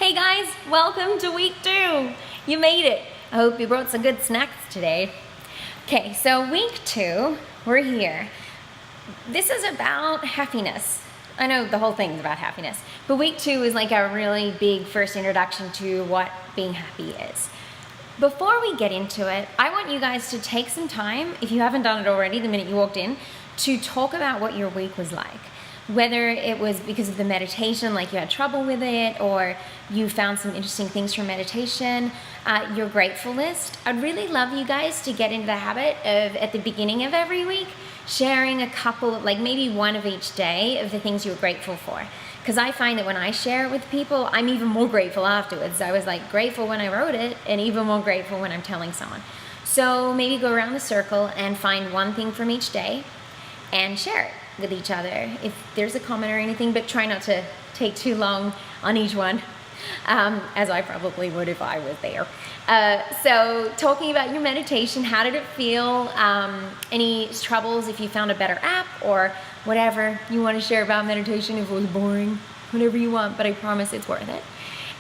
Hey guys, welcome to week 2. You made it. I hope you brought some good snacks today. Okay, so week 2, we're here. This is about happiness. I know the whole thing's about happiness, but week 2 is like a really big first introduction to what being happy is. Before we get into it, I want you guys to take some time, if you haven't done it already the minute you walked in, to talk about what your week was like. Whether it was because of the meditation, like you had trouble with it, or you found some interesting things from meditation, your grateful list. I'd really love you guys to get into the habit of, at the beginning of every week, sharing a couple, like maybe one of each day of the things you're grateful for. Because I find that when I share it with people, I'm even more grateful afterwards. I was like grateful when I wrote it, and even more grateful when I'm telling someone. So maybe go around the circle and find one thing from each day and share it with each other if there's a comment or anything, but try not to take too long on each one, as I probably would if I was there. So talking about your meditation, how did it feel? Any troubles if you found a better app, or whatever you want to share about meditation, if it was boring, whatever you want, but I promise it's worth it.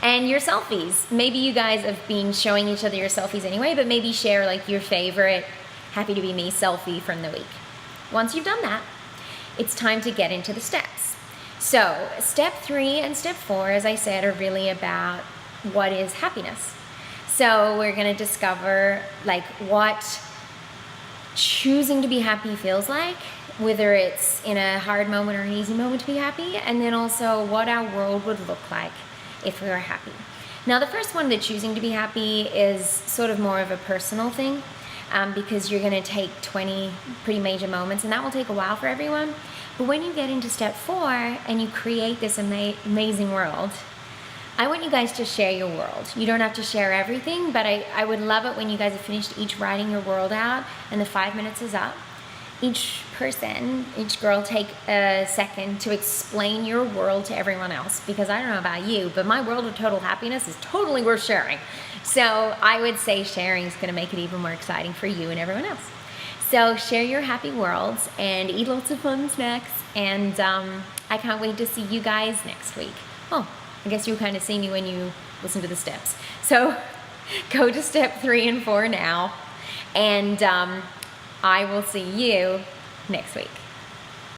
And your selfies. Maybe you guys have been showing each other your selfies anyway, but maybe share like your favorite happy to be me selfie from the week. Once you've done that, it's time to get into the steps. So step 3 and step 4, as I said, are really about what is happiness. So we're going to discover like what choosing to be happy feels like, whether it's in a hard moment or an easy moment to be happy, and then also what our world would look like if we were happy. Now the first one, the choosing to be happy, is sort of more of a personal thing. Because you're going to take 20 pretty major moments, and that will take a while for everyone. But when you get into step 4 and you create this amazing world, I want you guys to share your world. You don't have to share everything, but I would love it when you guys have finished each writing your world out and the 5 minutes is up. Each person, each girl, take a second to explain your world to everyone else, because I don't know about you, but my world of total happiness is totally worth sharing. So I would say sharing is going to make it even more exciting for you and everyone else. So share your happy worlds and eat lots of fun snacks, and I can't wait to see you guys next week. Oh, I guess you'll kind of see me when you listen to the steps. So go to step 3 and 4 now, and I will see you next week.